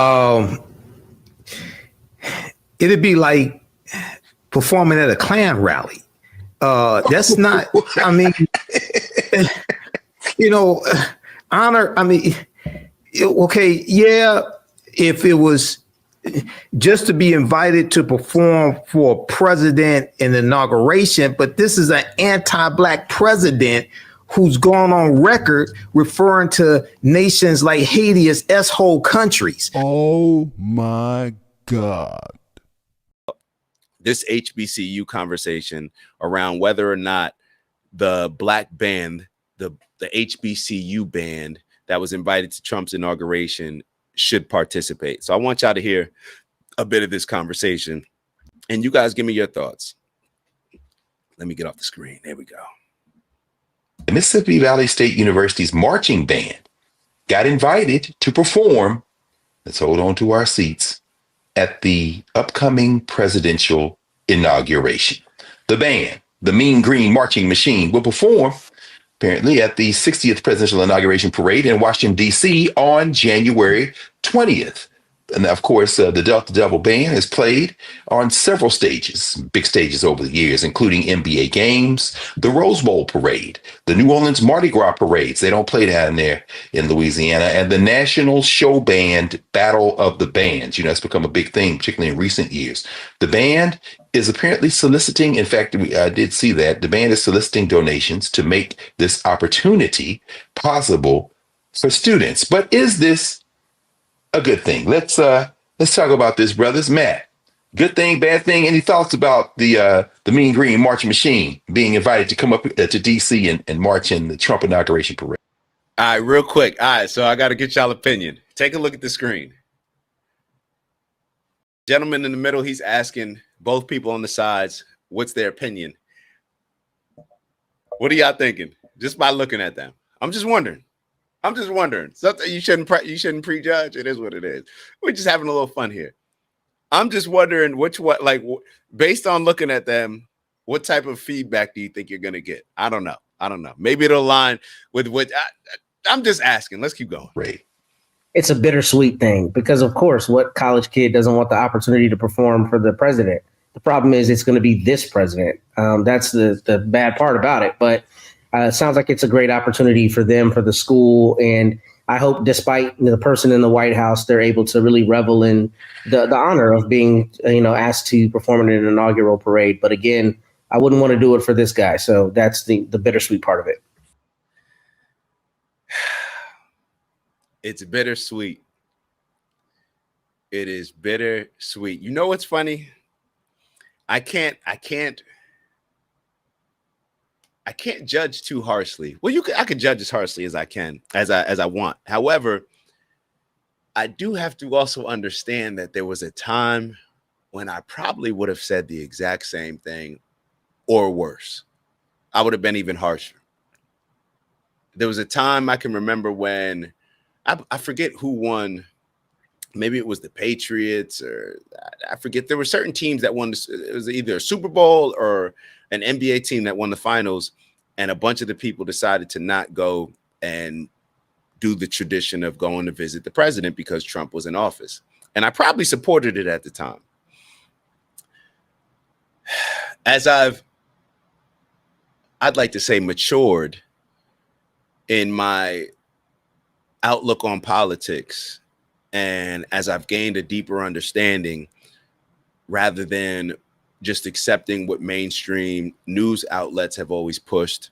Um, it'd be like performing at a Klan rally. That's not. I mean, you know, honor. I mean, okay, yeah. If it was just to be invited to perform for a president in inauguration, but this is an anti-black president who's gone on record referring to nations like Haiti as S-hole countries. Oh my God. This HBCU conversation around whether or not the black band, the HBCU band that was invited to Trump's inauguration should participate. So I want y'all to hear a bit of this conversation and you guys give me your thoughts. Let me get off the screen. There we go. The Mississippi Valley State University's marching band got invited to perform, let's hold on to our seats, at the upcoming presidential inauguration. The band, the Mean Green Marching Machine, will perform apparently at the 60th presidential inauguration parade in Washington, D.C. on January 20th. And of course, the Delta Devil Band has played on several stages, big stages over the years, including NBA games, the Rose Bowl parade, the New Orleans Mardi Gras parades. They don't play down there in Louisiana, and the National Show Band Battle of the Bands. You know, it's become a big thing, particularly in recent years. The band is apparently soliciting, in fact, I did see that, the band is soliciting donations to make this opportunity possible for students. But is this a good thing? Let's talk about this, brothers. Matt, good thing, bad thing? Any thoughts about the Mean Green Marching Machine being invited to come up to DC and march in the Trump inauguration parade? All right, real quick. All right, so I got to get y'all opinion. Take a look at the screen. Gentleman in the middle, he's asking both people on the sides, what's their opinion? What are y'all thinking? Just by looking at them. I'm just wondering. Something you shouldn't prejudge. It is what it is. We're just having a little fun here. I'm just wondering based on looking at them, what type of feedback do you think you're gonna get? I don't know. Maybe it'll align with what I'm just asking. Let's keep going. Right. It's a bittersweet thing because, of course, what college kid doesn't want the opportunity to perform for the president? The problem is it's going to be this president. That's the bad part about it. But it sounds like it's a great opportunity for them, for the school. And I hope despite the person in the White House, they're able to really revel in the honor of being, asked to perform in an inaugural parade. But again, I wouldn't want to do it for this guy. So that's the bittersweet part of it. It's bittersweet. It is bittersweet. You know what's funny? I can't judge too harshly. Well, I can judge as harshly as I can, as I want. However, I do have to also understand that there was a time when I probably would have said the exact same thing or worse. I would have been even harsher. There was a time I can remember when I forget who won. Maybe it was the Patriots, or I forget. There were certain teams that won. It was either a Super Bowl or an NBA team that won the finals, and a bunch of the people decided to not go and do the tradition of going to visit the president because Trump was in office. And I probably supported it at the time. As I'd like to say, matured in my outlook on politics, and as I've gained a deeper understanding, rather than just accepting what mainstream news outlets have always pushed,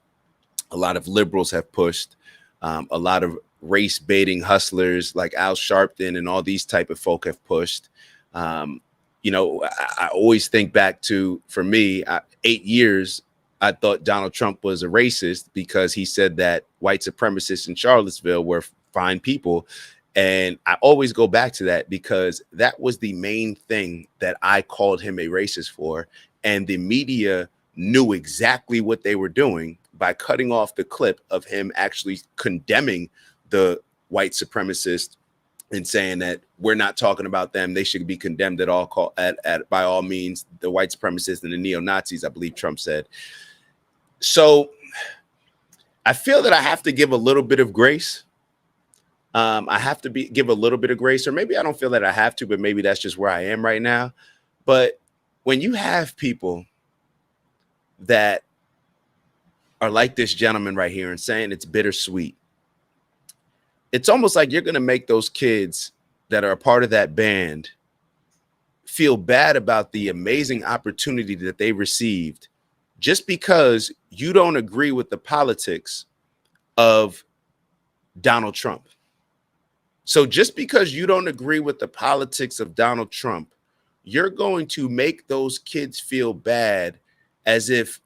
a lot of liberals have pushed, a lot of race baiting hustlers like Al Sharpton and all these type of folk have pushed. I always think back to, for me, 8 years, I thought Donald Trump was a racist because he said that white supremacists in Charlottesville were fine people. And I always go back to that because that was the main thing that I called him a racist for. And the media knew exactly what they were doing by cutting off the clip of him actually condemning the white supremacists and saying that we're not talking about them. They should be condemned at all, by all means, the white supremacists and the neo-Nazis, I believe Trump said. So I feel that I have to give a little bit of grace I have to give a little bit of grace, or maybe I don't feel that I have to, but maybe that's just where I am right now. But when you have people that are like this gentleman right here and saying it's bittersweet, it's almost like you're going to make those kids that are a part of that band feel bad about the amazing opportunity that they received just because you don't agree with the politics of Donald Trump. So just because you don't agree with the politics of Donald Trump, you're going to make those kids feel bad as if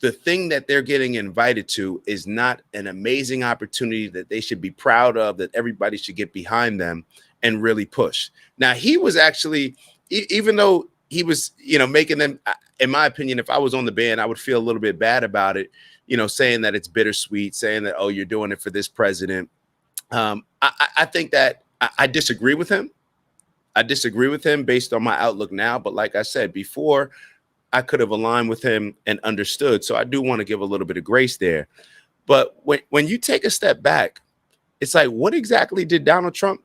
the thing that they're getting invited to is not an amazing opportunity that they should be proud of, that everybody should get behind them and really push. Now, he was actually, even though he was, making them, in my opinion, if I was on the band, I would feel a little bit bad about it, saying that it's bittersweet, saying that, oh, you're doing it for this president. I think that I disagree with him. I disagree with him based on my outlook now. But like I said before, I could have aligned with him and understood. So I do want to give a little bit of grace there. But when you take a step back, it's like, what exactly did Donald Trump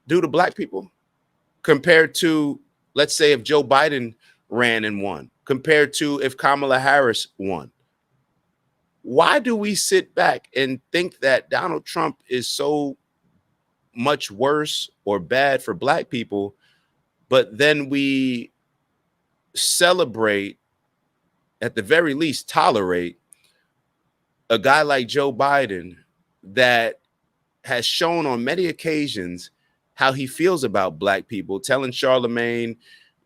do to black people compared to, let's say, if Joe Biden ran and won, compared to if Kamala Harris won? Why do we sit back and think that Donald Trump is so much worse or bad for black people, but then we celebrate, at the very least, tolerate a guy like Joe Biden that has shown on many occasions how he feels about black people, telling Charlemagne,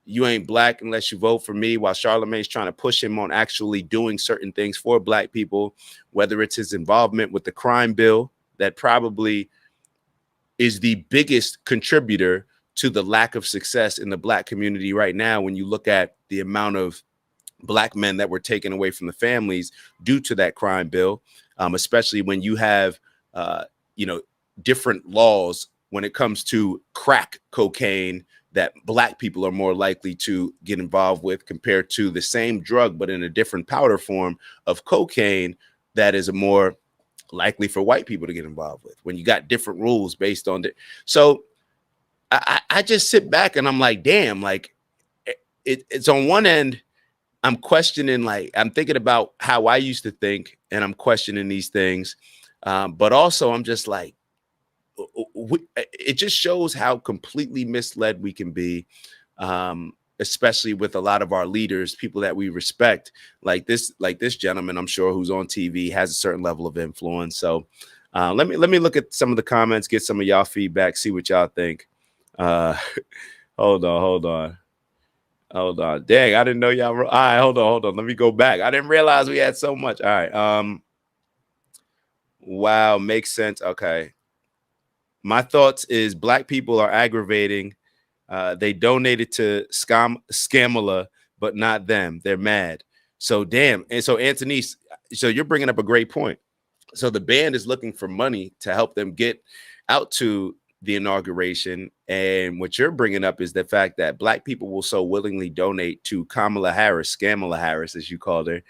you ain't black unless you vote for me, while Charlemagne's trying to push him on actually doing certain things for black people, whether it's his involvement with the crime bill that probably is the biggest contributor to the lack of success in the black community right now. When you look at the amount of black men that were taken away from the families due to that crime bill, especially when you have, different laws when it comes to crack cocaine that black people are more likely to get involved with compared to the same drug, but in a different powder form of cocaine that is more likely for white people to get involved with, when you got different rules based on it. So I just sit back and I'm like, damn, like it's on one end, I'm questioning, like, I'm thinking about how I used to think and I'm questioning these things. But also I'm just like, it just shows how completely misled we can be, especially with a lot of our leaders, people that we respect, like this gentleman, I'm sure, who's on TV, has a certain level of influence. So let me look at some of the comments, get some of y'all feedback, see what y'all think. Hold on. Dang, I didn't know y'all were. All right, hold on. Let me go back. I didn't realize we had so much. All right. Wow, makes sense. Okay. My thoughts is black people are aggravating. They donated to Scamala, but not them. They're mad. So damn. And so Antonice, so you're bringing up a great point. So the band is looking for money to help them get out to the inauguration. And what you're bringing up is the fact that black people will so willingly donate to Kamala Harris, Scamala Harris, as you called her,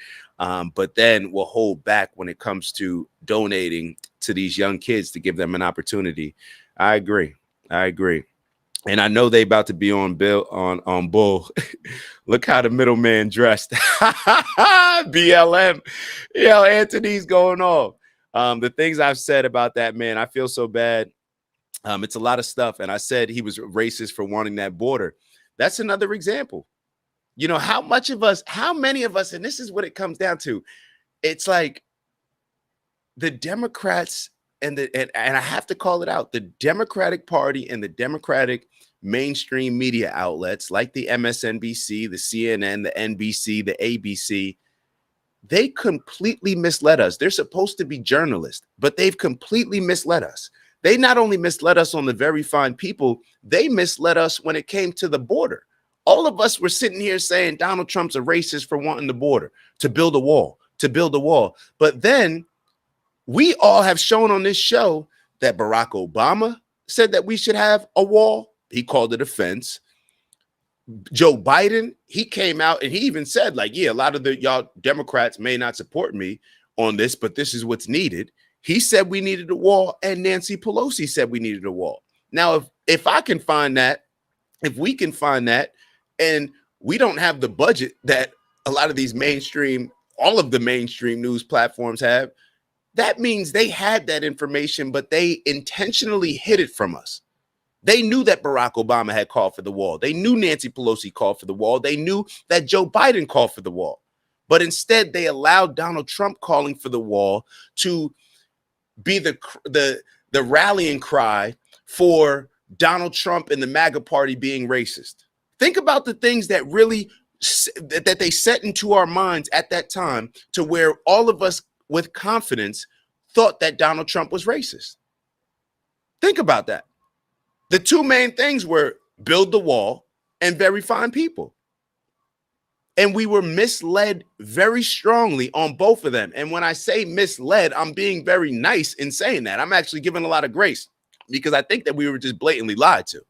but then will hold back when it comes to donating to these young kids to give them an opportunity. I agree. And I know they about to be on Bull. Look how the middleman dressed. BLM. Yo, Anthony's going off. The things I've said about that man, I feel so bad. It's a lot of stuff. And I said he was racist for wanting that border. That's another example. You know, how many of us, and this is what it comes down to. It's like the Democrats and I have to call it out, the Democratic Party and the Democratic mainstream media outlets like the MSNBC, the CNN, the NBC, the ABC, they completely misled us. They're supposed to be journalists, but they've completely misled us. They not only misled us on the very fine people, they misled us when it came to the border. All of us were sitting here saying Donald Trump's a racist for wanting the border, to build a wall. But then we all have shown on this show that Barack Obama said that we should have a wall. He called it a fence. Joe Biden, he came out and he even said, like, yeah, a lot of y'all Democrats may not support me on this, but this is what's needed. He said we needed a wall, and Nancy Pelosi said we needed a wall. Now, if I can find that, if we can find that, and we don't have the budget that a lot of these all of the mainstream news platforms have, that means they had that information, but they intentionally hid it from us. They knew that Barack Obama had called for the wall. They knew Nancy Pelosi called for the wall. They knew that Joe Biden called for the wall. But instead, they allowed Donald Trump calling for the wall to be the rallying cry for Donald Trump and the MAGA party being racist. Think about the things that really that they set into our minds at that time, to where all of us with confidence thought that Donald Trump was racist. Think about that. The two main things were build the wall and very fine people. And we were misled very strongly on both of them. And when I say misled, I'm being very nice in saying that. I'm actually giving a lot of grace, because I think that we were just blatantly lied to.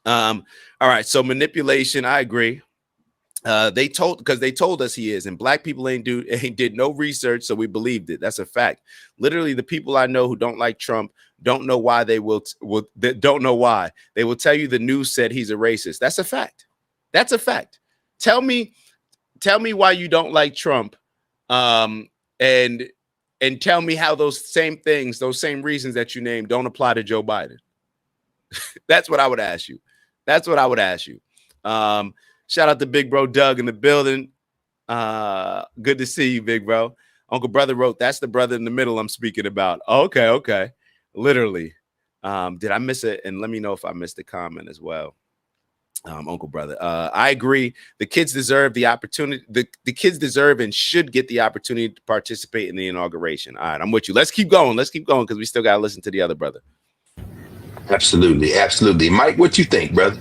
All right. So manipulation, I agree. Because they told us he is, and black people ain't did no research, so we believed it. That's a fact. Literally, the people I know who don't like Trump don't know why they don't know why. They will tell you the news said he's a racist. That's a fact. That's a fact. Tell me why you don't like Trump, and tell me how those same things, those same reasons that you named, don't apply to Joe Biden. That's what I would ask you. That's what I would ask you. Shout out to Big Bro Doug in the building. Good to see you, Big Bro. Uncle Brother wrote, that's the brother in the middle I'm speaking about. Okay. Literally. Did I miss it? And let me know if I missed the comment as well. Uncle Brother. I agree. The kids deserve the opportunity. The kids deserve and should get the opportunity to participate in the inauguration. All right, I'm with you. Let's keep going. Because we still got to listen to the other brother. Absolutely. Mike, what you think, brother?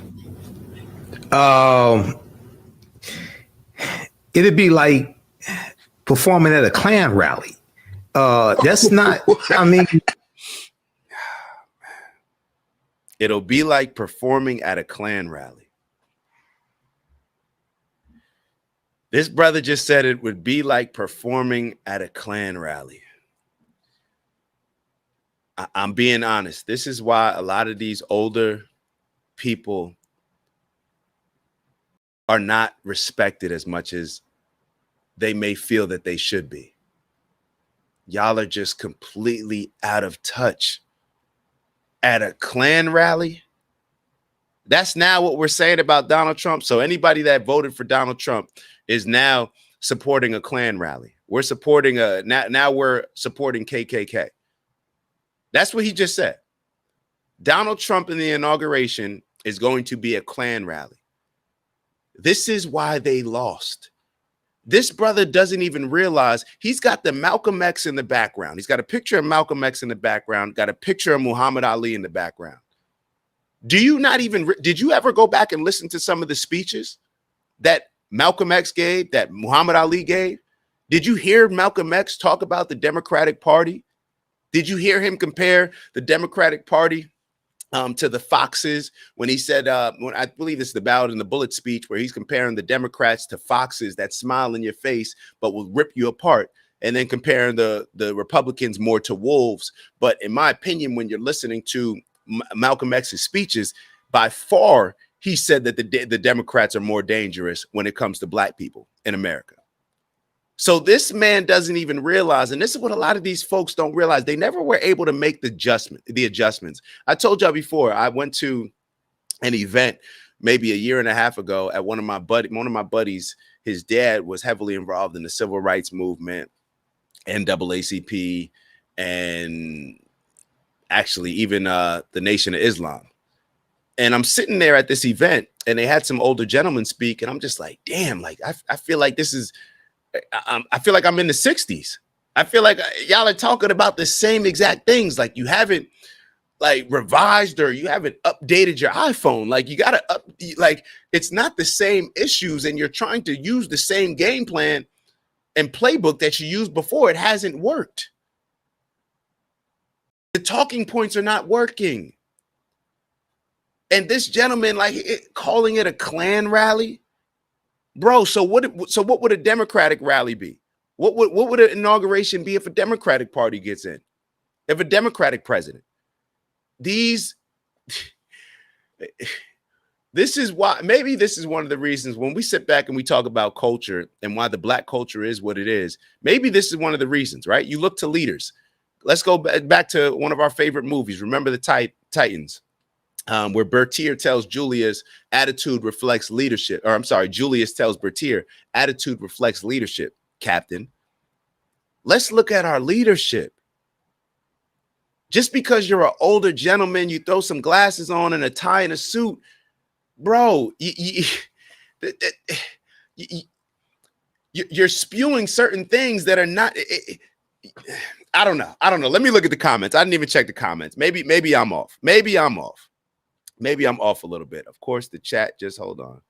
It'd be like performing at a Klan rally. That's not, I mean. It'll be like performing at a Klan rally. This brother just said it would be like performing at a Klan rally. I'm being honest. This is why a lot of these older people are not respected as much as they may feel that they should be. Y'all are just completely out of touch. At a Klan rally? That's now what we're saying about Donald Trump. So anybody that voted for Donald Trump is now supporting a Klan rally. We're supporting now we're supporting KKK. That's what he just said. Donald Trump in the inauguration is going to be a Klan rally. This is why they lost. This brother doesn't even realize he's got the Malcolm X in the background. He's got a picture of Malcolm X in the background, got a picture of Muhammad Ali in the background. Did you ever go back and listen to some of the speeches that Malcolm X gave, that Muhammad Ali gave? Did you hear Malcolm X talk about the Democratic Party? Did you hear him compare the Democratic Party to the foxes when he said, when I believe it's the Ballot and the Bullet speech, where he's comparing the Democrats to foxes that smile in your face but will rip you apart, and then comparing the Republicans more to wolves. But in my opinion, when you're listening to Malcolm X's speeches, by far, he said that the Democrats are more dangerous when it comes to black people in America. So this man doesn't even realize, and this is what a lot of these folks don't realize. They never were able to make the adjustments. I told y'all before, I went to an event maybe a year and a half ago at one of my buddies. His dad was heavily involved in the civil rights movement, NAACP, and actually even the Nation of Islam. And I'm sitting there at this event, and they had some older gentlemen speak, and I'm just like, damn, like I feel like this is. I feel like I'm in the 60s. I feel like y'all are talking about the same exact things. Like you haven't like revised or you haven't updated your iPhone. Like you got to like it's not the same issues, and you're trying to use the same game plan and playbook that you used before. It hasn't worked. The talking points are not working. And this gentleman, calling it a Klan rally. Bro, so what would a Democratic rally be? What would an inauguration be if a Democratic Party gets in? If a Democratic president? These this is why, maybe this is one of the reasons when we sit back and we talk about culture and why the Black culture is what it is. Maybe this is one of the reasons, right? You look to leaders. Let's go back to one of our favorite movies. Remember the Titans, where Bertier tells Julius attitude reflects leadership. Or I'm sorry, Julius tells Bertier attitude reflects leadership, Captain. Let's look at our leadership. Just because you're an older gentleman, you throw some glasses on and a tie and a suit, bro, you're spewing certain things that are not. I don't know. Let me look at the comments. I didn't even check the comments. Maybe I'm off. Maybe I'm off a little bit. Of course, the chat. Just hold on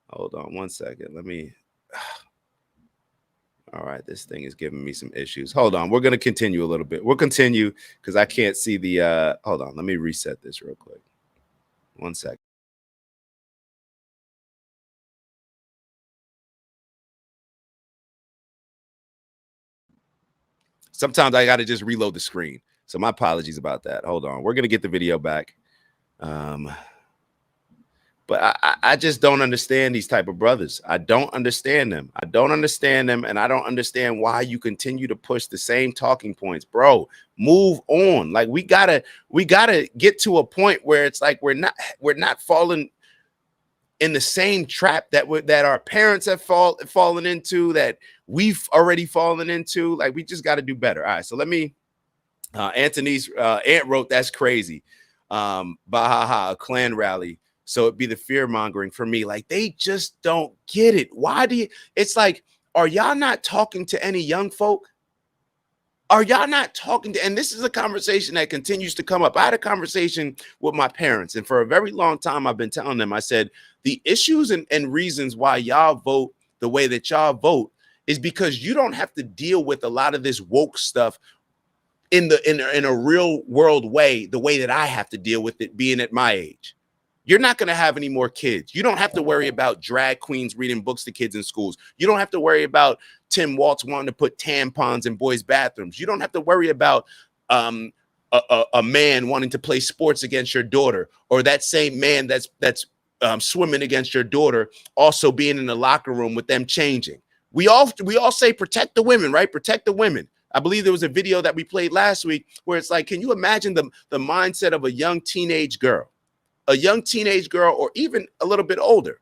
1 second. Let me. All right, this thing is giving me some issues. Hold on. We're going to continue a little bit. We'll continue because I can't see the. Hold on. Let me reset this real quick. 1 second. Sometimes I got to just reload the screen. So my apologies about that. Hold on. We're going to get the video back. But I just don't understand these type of brothers. I don't understand them. And I don't understand why you continue to push the same talking points. Bro, move on. Like we gotta get to a point where it's like we're not falling in the same trap that our parents have fallen into, that we've already fallen into. Like we just got to do better. All right, so let me. Anthony's aunt wrote, "That's crazy." Bahaha, a Klan rally. So it'd be the fear mongering for me. Like they just don't get it. Why do you? It's like, are y'all not talking to any young folk? Are y'all not talking to? And this is a conversation that continues to come up. I had a conversation with my parents, and for a very long time, I've been telling them, I said, the issues and reasons why y'all vote the way that y'all vote is because you don't have to deal with a lot of this woke stuff in a real world way, the way that I have to deal with it being at my age. You're not going to have any more kids. You don't have to worry about drag queens reading books to kids in schools. You don't have to worry about Tim Waltz wanting to put tampons in boys' bathrooms. You don't have to worry about a man wanting to play sports against your daughter, or that same man that's swimming against your daughter also being in the locker room with them changing. We all say protect the women, right? Protect the women. I believe there was a video that we played last week where it's like, can you imagine the mindset of a young teenage girl, or even a little bit older,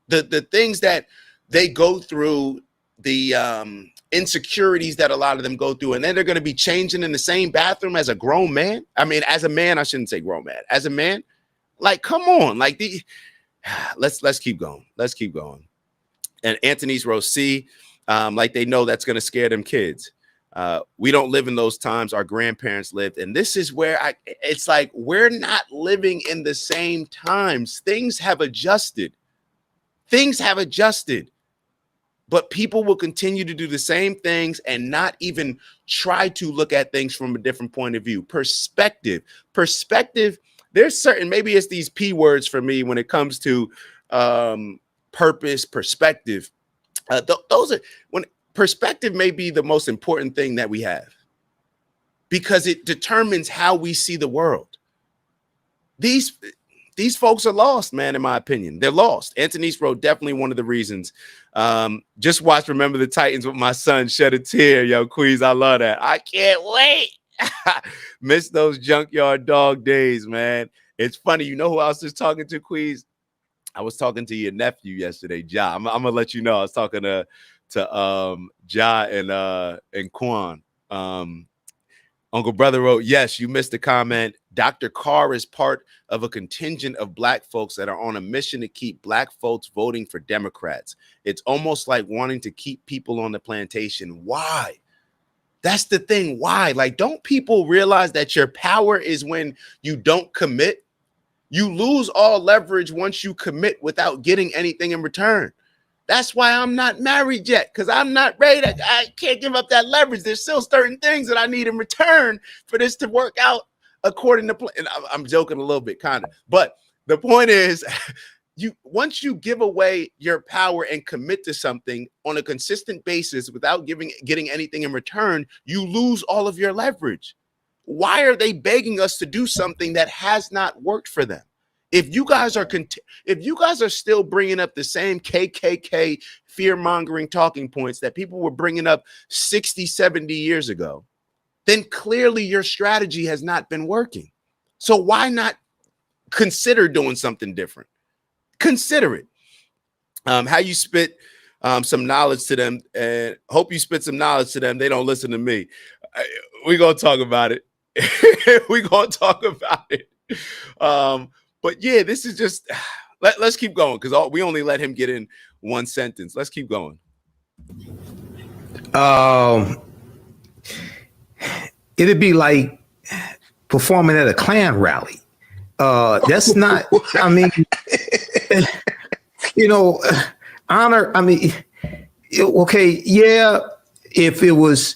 the things that they go through, the insecurities that a lot of them go through, and then they're going to be changing in the same bathroom as a grown man. I mean, as a man, I shouldn't say grown man. As a man, like, come on, like let's keep going. Let's keep going. And Anthony's row C, like they know that's going to scare them kids. We don't live in those times. Our grandparents lived. And this is where it's like, we're not living in the same times. Things have adjusted. But people will continue to do the same things and not even try to look at things from a different point of view. Perspective. There's certain, maybe it's these P words for me when it comes to purpose, perspective. Those are when perspective may be the most important thing that we have, because it determines how we see the world. These folks are lost, man. In my opinion, they're lost. Anthony's wrote, definitely one of the reasons. Just watch Remember the Titans with my son, shed a tear. Yo, Queez, I love that. I can't wait. Miss those junkyard dog days, man. It's funny. You know who I was just talking to, Queez? I was talking to your nephew yesterday, Ja. I'm gonna let you know. I was talking to Ja and Quan. Uncle Brother wrote, yes, you missed the comment. Dr. Carr is part of a contingent of Black folks that are on a mission to keep Black folks voting for Democrats. It's almost like wanting to keep people on the plantation. Why? That's the thing. Why? Like, don't people realize that your power is when you don't commit? You lose all leverage once you commit without getting anything in return. That's why I'm not married yet, because I'm not ready. I can't give up that leverage. There's still certain things that I need in return for this to work out according to plan. I'm joking a little bit, kind of. But the point is, once you give away your power and commit to something on a consistent basis without getting anything in return, you lose all of your leverage. Why are they begging us to do something that has not worked for them? If you guys are still bringing up the same KKK fear-mongering talking points that people were bringing up 60, 70 years ago, then clearly your strategy has not been working. So why not consider doing something different? Consider it. How you spit some knowledge to them, and hope you spit some knowledge to them. They don't listen to me. We're going to talk about it. We're going to talk about it. But yeah, this is just, let's keep going, because we only let him get in one sentence. Let's keep going. It'd be like performing at a Klan rally. That's not, I mean, honor, I mean, okay, yeah, if it was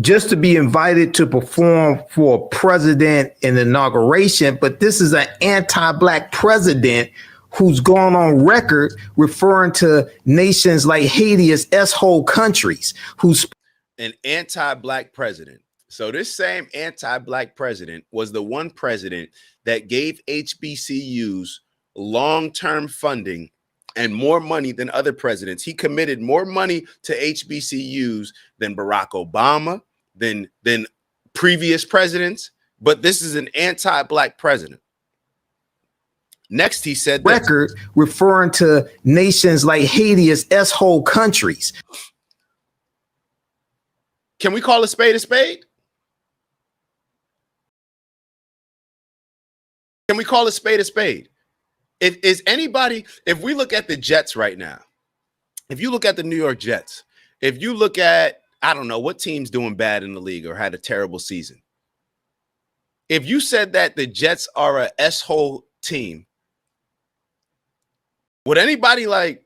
just to be invited to perform for president in inauguration, but this is an anti-black president who's gone on record referring to nations like Haiti as S-hole countries, who's an anti-black president. So this same anti-black president was the one president that gave HBCUs long-term funding and more money than other presidents. He committed more money to HBCUs than Barack Obama, than previous presidents. But this is an anti-black president. Next, he said record referring to nations like Haiti as S-hole countries. Can we call a spade a spade? Can we call a spade a spade? If we look at the Jets right now, if you look at the New York Jets, if you look at, I don't know what team's doing bad in the league or had a terrible season. If you said that the Jets are a S-hole team, would anybody like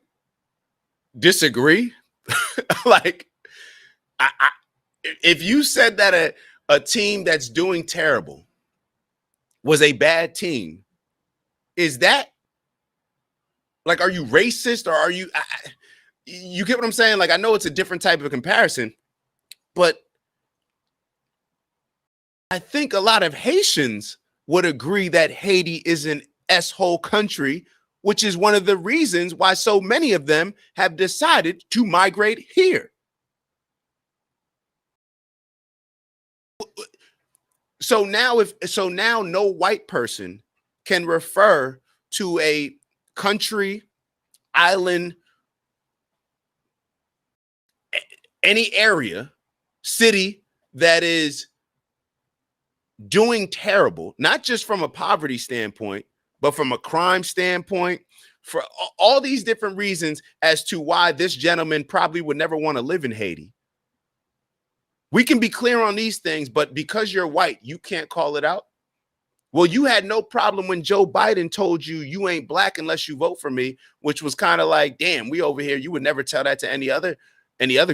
disagree? Like, if you said that a team that's doing terrible was a bad team, is that like, are you racist, or are you get what I'm saying? Like, I know it's a different type of comparison, but I think a lot of Haitians would agree that Haiti is an S-hole country, which is one of the reasons why so many of them have decided to migrate here. So now no white person can refer to a country, island, any area, city that is doing terrible, not just from a poverty standpoint, but from a crime standpoint, for all these different reasons as to why this gentleman probably would never want to live in Haiti. We can be clear on these things, but because you're white, you can't call it out. Well, you had no problem when Joe Biden told you you ain't black unless you vote for me, which was kind of like, damn, we over here. You would never tell that to any other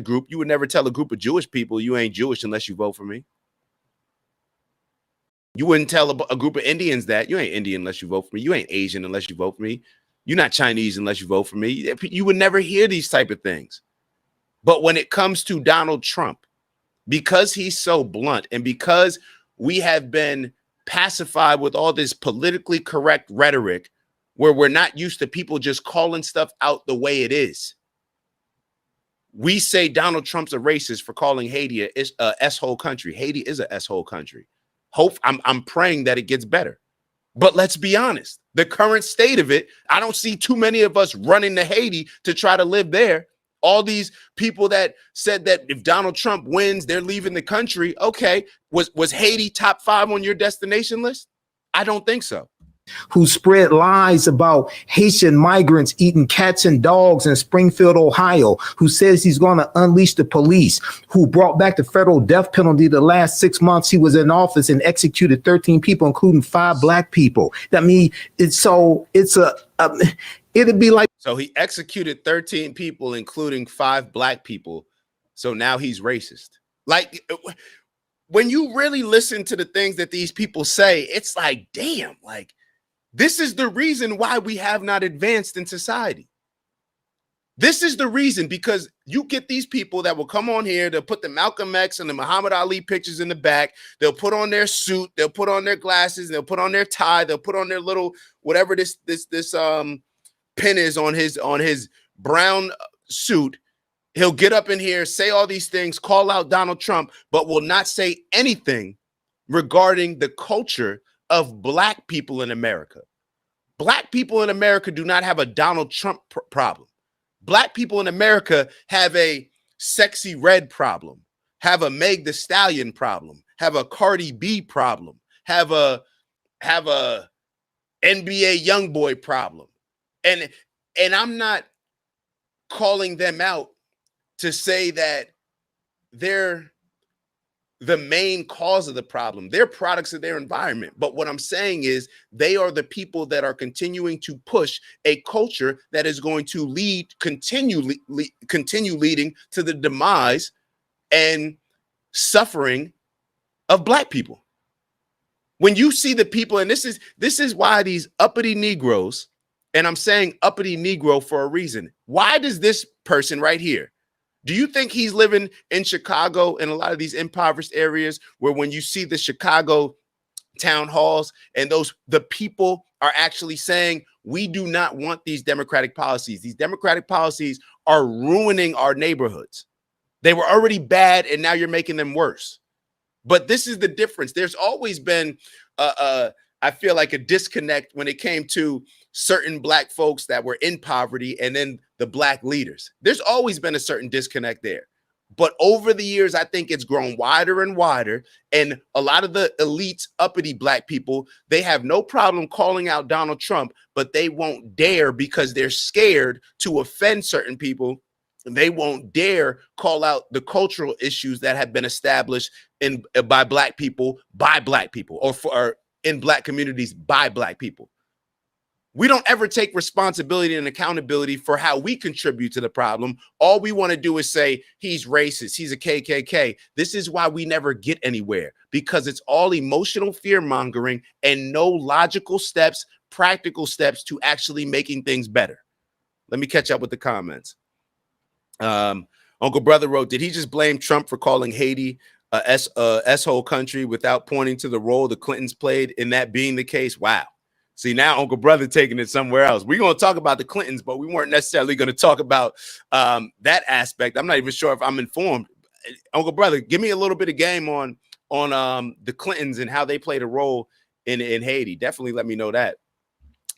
group. You would never tell a group of Jewish people you ain't Jewish unless you vote for me. You wouldn't tell a group of Indians that you ain't Indian unless you vote for me. You ain't Asian unless you vote for me. You're not Chinese unless you vote for me. You would never hear these type of things. But when it comes to Donald Trump, because he's so blunt and because we have been pacified with all this politically correct rhetoric where we're not used to people just calling stuff out the way it is, we say Donald Trump's a racist for calling Haiti a S-hole country. Haiti is a S-hole country. I'm praying that it gets better. But let's be honest, the current state of it, I don't see too many of us running to Haiti to try to live there. All these people that said that if Donald Trump wins, they're leaving the country. Okay, was Haiti top 5 on your destination list? I don't think so. Who spread lies about Haitian migrants eating cats and dogs in Springfield, Ohio, who says he's going to unleash the police, who brought back the federal death penalty the last 6 months he was in office and executed 13 people, including 5 black people. I mean, it'd be like. So he executed 13 people, including 5 black people. So now he's racist. Like, when you really listen to the things that these people say, it's like, damn, like, This is the reason why we have not advanced in society. This is the reason, because you get these people that will come on here, they'll put the Malcolm X and the Muhammad Ali pictures in the back, they'll put on their suit, they'll put on their glasses, they'll put on their tie, they'll put on their little whatever this pin is on his brown suit. He'll get up in here, say all these things, call out Donald Trump, but will not say anything regarding the culture of Black people in America. Black people in America do not have a Donald Trump problem. Black people in America have a Sexy Red problem, have a Meg Thee Stallion problem, have a Cardi B problem, have a NBA YoungBoy problem. And I'm not calling them out to say that they're the main cause of the problem. They're products of their environment. But what I'm saying is they are the people that are continuing to push a culture that is going to continue leading to the demise and suffering of Black people. When you see the people, and this is why these uppity Negroes, and I'm saying uppity Negro for a reason. Why does this person right here, do you think he's living in Chicago in a lot of these impoverished areas where when you see the Chicago town halls and the people are actually saying, we do not want these democratic policies. These democratic policies are ruining our neighborhoods. They were already bad and now you're making them worse. But this is the difference. There's always been, I feel like, a disconnect when it came to certain Black folks that were in poverty and then the Black leaders. There's always been a certain disconnect there. But over the years, I think it's grown wider and wider. And a lot of the elites, uppity Black people, they have no problem calling out Donald Trump, but they won't dare because they're scared to offend certain people. They won't dare call out the cultural issues that have been established by Black people, or in Black communities by Black people. We don't ever take responsibility and accountability for how we contribute to the problem. All we want to do is say he's racist, he's a KKK. This is why we never get anywhere, because it's all emotional fear mongering and no logical steps, practical steps to actually making things better. Let me catch up with the comments. Uncle Brother wrote, did he just blame Trump for calling Haiti a S-hole country without pointing to the role the Clintons played in that being the case? Wow. See, now Uncle Brother taking it somewhere else. We're going to talk about the Clintons, but we weren't necessarily going to talk about that aspect. I'm not even sure if I'm informed. Uncle Brother, give me a little bit of game on the Clintons and how they played a role in Haiti. Definitely let me know that,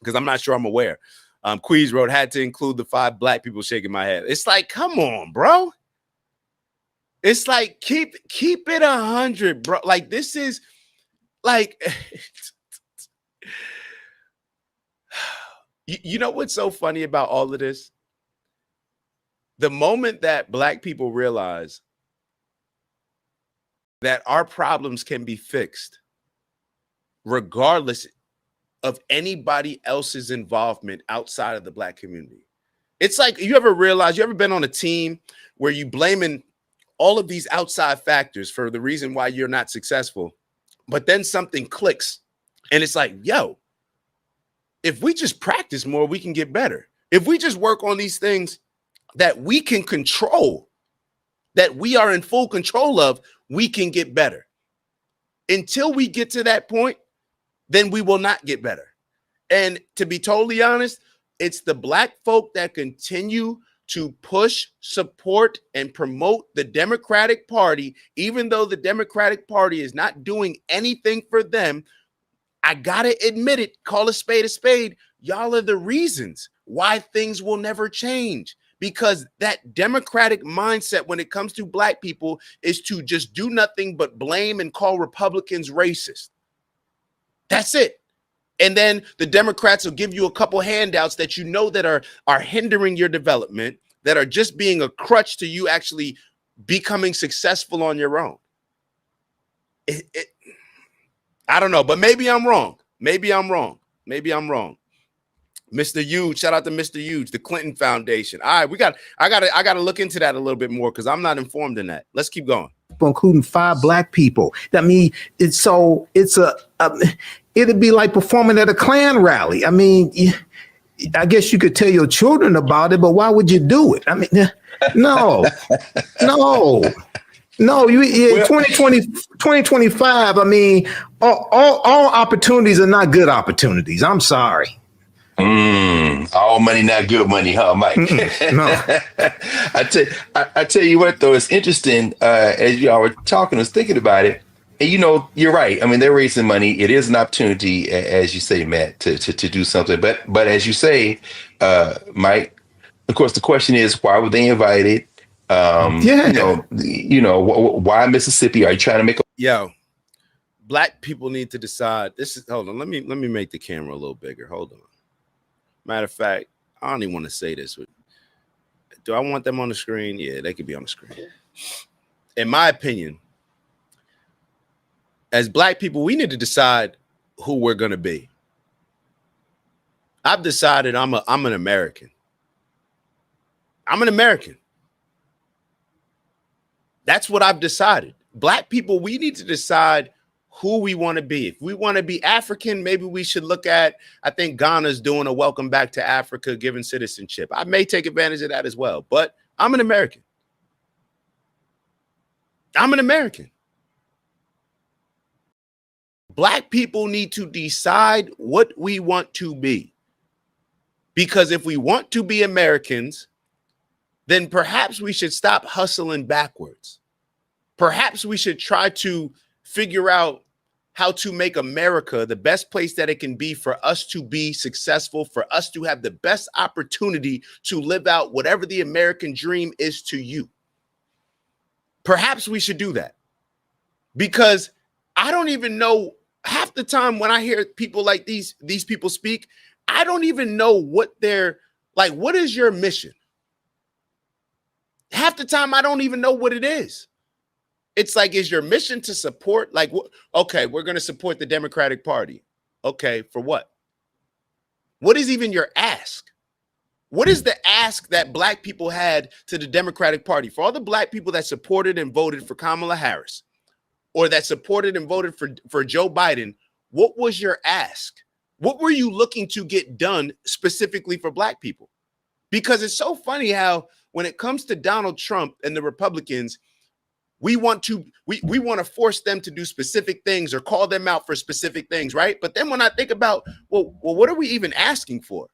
because I'm not sure I'm aware. Queez wrote, had to include the 5 Black people shaking my head. It's like, come on, bro. It's like, keep it 100, bro. Like, this is like... You know what's so funny about all of this? The moment that Black people realize that our problems can be fixed, regardless of anybody else's involvement outside of the Black community. It's like, you ever been on a team where you blaming all of these outside factors for the reason why you're not successful, but then something clicks and it's like, yo, if we just practice more, we can get better. If we just work on these things that we can control, that we are in full control of, we can get better. Until we get to that point, then we will not get better. And to be totally honest, it's the Black folk that continue to push, support, and promote the Democratic Party, even though the Democratic Party is not doing anything for them. I gotta admit it, call a spade. Y'all are the reasons why things will never change, because that Democratic mindset when it comes to Black people is to just do nothing but blame and call Republicans racist. That's it. And then the Democrats will give you a couple handouts that you know that are hindering your development, that are just being a crutch to you actually becoming successful on your own. I don't know, but maybe I'm wrong. Mr. Huge, shout out to Mr. Huge, the Clinton Foundation. All right, I gotta look into that a little bit more because I'm not informed in that. Let's keep going. including 5 black people. I mean, it'd be like performing at a Klan rally. I mean, I guess you could tell your children about it, but why would you do it? I mean, no, no. No, 2020, 2025. I mean, all opportunities are not good opportunities. I'm sorry. All money, not good money, huh, Mike? No. I tell you what, though, it's interesting. As y'all were talking, I was thinking about it, and you're right. I mean, they're raising money. It is an opportunity, as you say, Matt, to do something. But as you say, Mike, of course, the question is, why were they invited? Why Mississippi? Are you trying to make Yo, black people need to decide. Hold on. Let me make the camera a little bigger. Hold on. Matter of fact, I don't even want to say this. Do I want them on the screen? Yeah, they could be on the screen. In my opinion, as black people, we need to decide who we're going to be. I've decided I'm an American. I'm an American. That's what I've decided. Black people, we need to decide who we want to be. If we want to be African, maybe we should look at, I think Ghana's doing a welcome back to Africa, giving citizenship. I may take advantage of that as well, but I'm an American. I'm an American. Black people need to decide what we want to be. Because if we want to be Americans, then perhaps we should stop hustling backwards. Perhaps we should try to figure out how to make America the best place that it can be for us to be successful, for us to have the best opportunity to live out whatever the American dream is to you. Perhaps we should do that, because I don't even know, half the time when I hear people like these people speak, I don't even know what they're like. What is your mission? Half the time, I don't even know what it is. It's like, is your mission to support, like, okay, we're going to support the Democratic Party. Okay, for what? What is even your ask? What is the ask that black people had to the Democratic Party? For all the black people that supported and voted for Kamala Harris, or that supported and voted for Joe Biden, what was your ask? What were you looking to get done specifically for black people? Because it's so funny how when it comes to Donald Trump and the Republicans, we want to force them to do specific things or call them out for specific things, right? But then when I think about, well, what are we even asking for?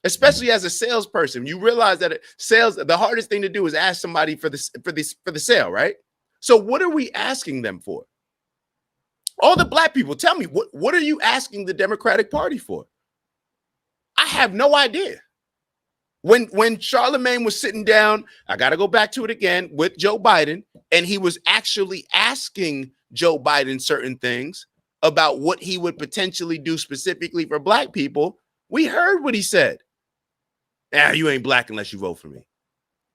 Especially as a salesperson, you realize that sales, the hardest thing to do is ask somebody for the sale, right? So what are we asking them for? All the black people, tell me, what are you asking the Democratic Party for? I have no idea. When Charlemagne was sitting down, I got to go back to it again, with Joe Biden, and he was actually asking Joe Biden certain things about what he would potentially do specifically for black people, we heard what he said. You ain't black unless you vote for me.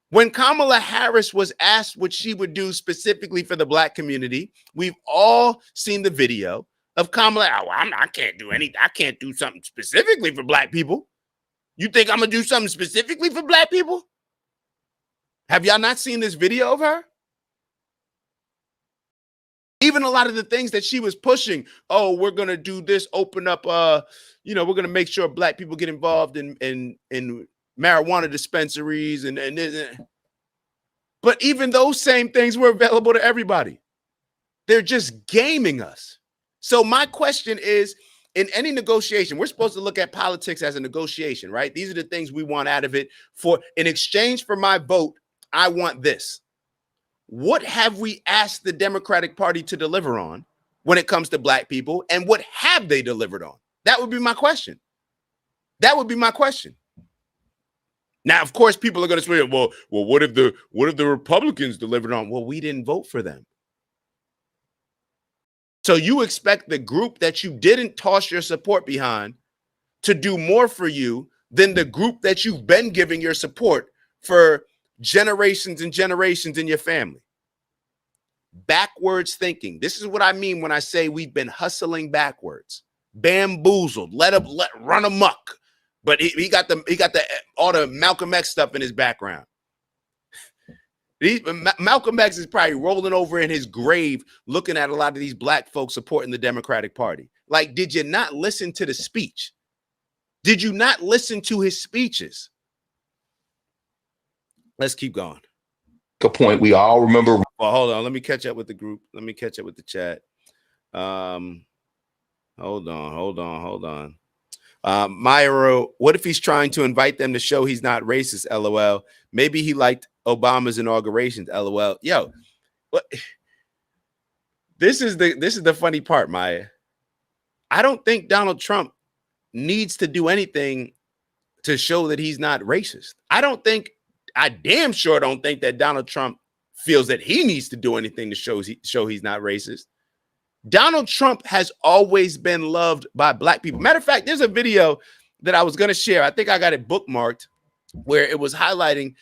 When Kamala Harris was asked what she would do specifically for the black community, we've all seen the video of Kamala. I can't do something specifically for black people. You think I'm going to do something specifically for black people? Have y'all not seen this video of her? Even a lot of the things that she was pushing, we're going to do this, open up, we're going to make sure black people get involved in marijuana dispensaries and but even those same things were available to everybody. They're just gaming us. So my question is, in any negotiation, we're supposed to look at politics as a negotiation, right? These are the things we want out of it. For in exchange for my vote, I want this. What have we asked the Democratic Party to deliver on when it comes to black people? And what have they delivered on? That would be my question. That would be my question. Now, of course, people are going to say, well, what if the Republicans delivered on? Well, we didn't vote for them. So you expect the group that you didn't toss your support behind to do more for you than the group that you've been giving your support for generations and generations in your family. Backwards thinking. This is what I mean when I say we've been hustling backwards, bamboozled, run amok. But he got all the Malcolm X stuff in his background. Malcolm X is probably rolling over in his grave looking at a lot of these black folks supporting the Democratic Party. Like, did you not listen to the speech? Did you not listen to his speeches? Let's keep going. A point we all remember. Well, hold on. Let me catch up with the group. Let me catch up with the chat. Hold on. Myro, what if he's trying to invite them to show he's not racist? LOL. Maybe he liked Obama's inaugurations. LOL. Yo, what? This is the funny part, Maya. I don't think Donald Trump needs to do anything to show that he's not racist. I damn sure don't think that Donald Trump feels that he needs to do anything to show he's not racist. Donald Trump has always been loved by black people. Matter of fact, there's a video that I was going to share. I think I got it bookmarked where it was highlighting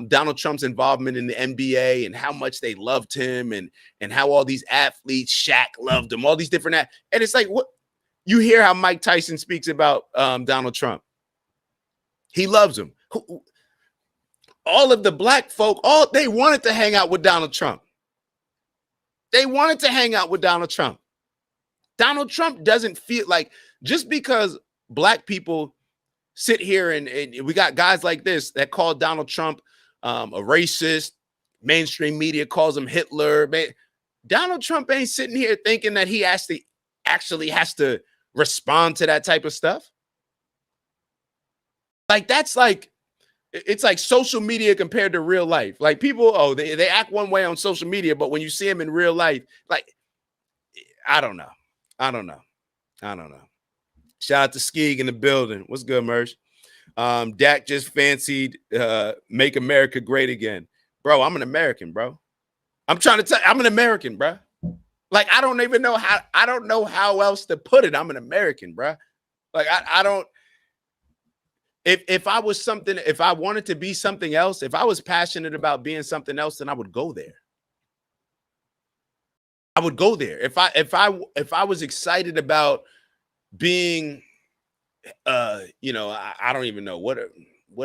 Donald Trump's involvement in the NBA and how much they loved him and how all these athletes, Shaq loved him, all these different and it's like, what you hear how Mike Tyson speaks about Donald Trump. He loves him. All of the black folk, they wanted to hang out with Donald Trump. They wanted to hang out with Donald Trump. Donald Trump doesn't feel like, just because black people sit here and we got guys like this that call Donald Trump a racist, mainstream media calls him Hitler. Man, Donald Trump ain't sitting here thinking that he actually has to respond to that type of stuff. Like, that's like, it's like social media compared to real life. Like, people, they act one way on social media, but when you see them in real life, like, I don't know. Shout out to Skeeg in the building. What's good, Mersh? Dak just fancied Make America Great Again. Bro, I'm an American, bro. I'm trying to tell you, I'm an American, bro. Like, I don't know how else to put it. I'm an American, bro. Like, I don't. If I was something, if I wanted to be something else, if I was passionate about being something else, then I would go there. I would go there. If I was excited about being, I don't even know what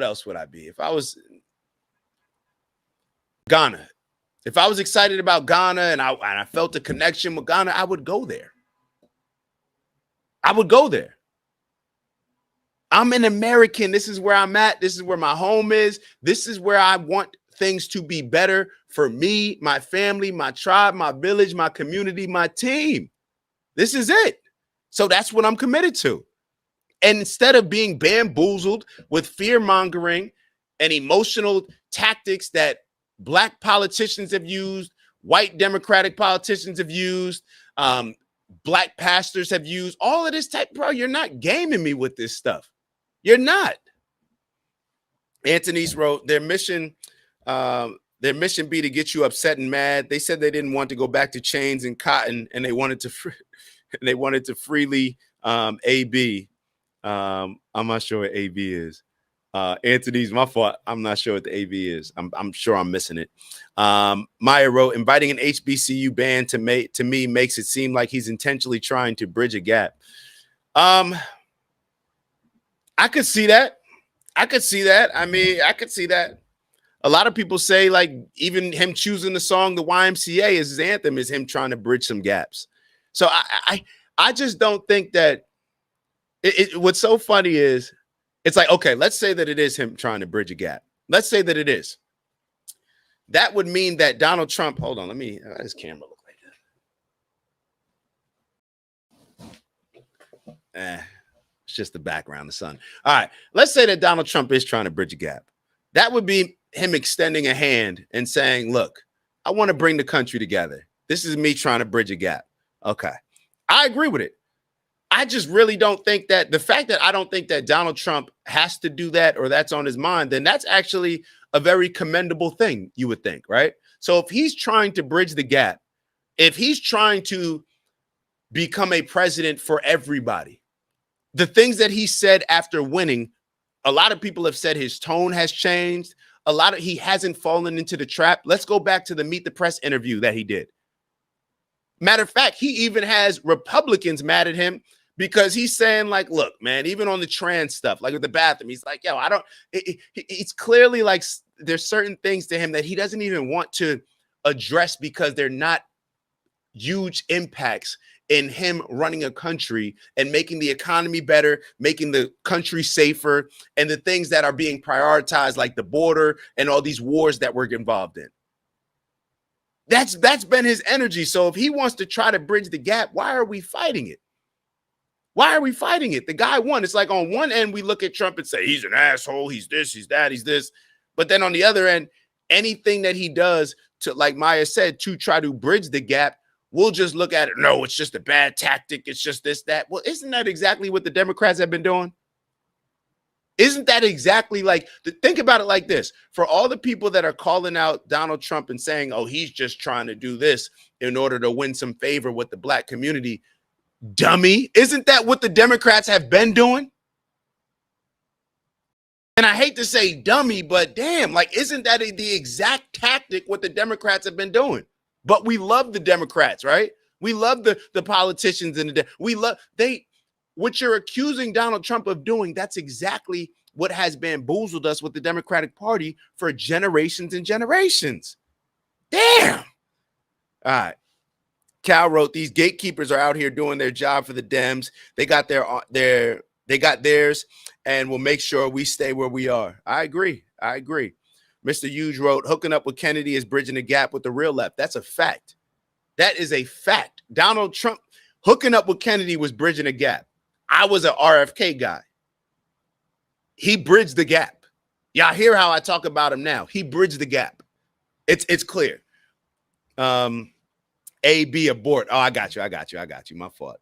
else would I be? If I was Ghana, if I was excited about Ghana and I felt a connection with Ghana, I would go there. I would go there. I'm an American. This is where I'm at. This is where my home is. This is where I want things to be better for me, my family, my tribe, my village, my community, my team. This is it. So that's what I'm committed to. And instead of being bamboozled with fear mongering and emotional tactics that black politicians have used, white Democratic politicians have used, black pastors have used, all of this type, bro, you're not gaming me with this stuff. You're not. Anthony's wrote, their mission be to get you upset and mad. They said they didn't want to go back to chains and cotton, and they wanted to freely AB. I'm not sure what AB is. Anthony's my fault. I'm not sure what the AB is. I'm sure I'm missing it. Maya wrote, inviting an HBCU band to me makes it seem like he's intentionally trying to bridge a gap. I could see that. I could see that. A lot of people say, like, even him choosing the song The YMCA as his anthem is him trying to bridge some gaps. So I just don't think that what's so funny is it's like, okay, let's say that it is him trying to bridge a gap. Let's say that it is. That would mean that Donald Trump, hold on, let me, how does this camera look like that? It's just the background, the sun. All right, let's say that Donald Trump is trying to bridge a gap. That would be him extending a hand and saying, look, I want to bring the country together. This is me trying to bridge a gap. Okay, I agree with it. I just really don't think that the fact that I don't think that Donald Trump has to do that or that's on his mind, then that's actually a very commendable thing, you would think, right? So if he's trying to bridge the gap, if he's trying to become a president for everybody, the things that he said after winning, a lot of people have said his tone has changed. He hasn't fallen into the trap. Let's go back to the Meet the Press interview that he did. Matter of fact, he even has Republicans mad at him because he's saying like, look, man, even on the trans stuff, like with the bathroom, he's like, yo, I don't, it's clearly like there's certain things to him that he doesn't even want to address because they're not huge impacts in him running a country and making the economy better, making the country safer, and the things that are being prioritized, like the border and all these wars that we're involved in. That's been his energy. So if he wants to try to bridge the gap, why are we fighting it? Why are we fighting it? The guy won. It's like on one end, we look at Trump and say, he's an asshole. He's this, he's that, he's this. But then on the other end, anything that he does to, like Maya said, to try to bridge the gap, we'll just look at it. No, it's just a bad tactic. It's just this, that. Well, isn't that exactly what the Democrats have been doing? Isn't that exactly like, think about it like this. For all the people that are calling out Donald Trump and saying, oh, he's just trying to do this in order to win some favor with the black community, dummy, isn't that what the Democrats have been doing? And I hate to say dummy, but damn, like, isn't that the exact tactic what the Democrats have been doing? But we love the Democrats, right? We love the politicians and what you're accusing Donald Trump of doing, that's exactly what has bamboozled us with the Democratic Party for generations and generations. Damn. All right. Cal wrote, these gatekeepers are out here doing their job for the Dems. They got theirs, and we'll make sure we stay where we are. I agree. Mr. Hughes wrote, hooking up with Kennedy is bridging the gap with the real left. That's a fact. That is a fact. Donald Trump hooking up with Kennedy was bridging a gap. I was an RFK guy. He bridged the gap. Y'all hear how I talk about him now. He bridged the gap. It's clear. A-B abort. Oh, I got you. My fault.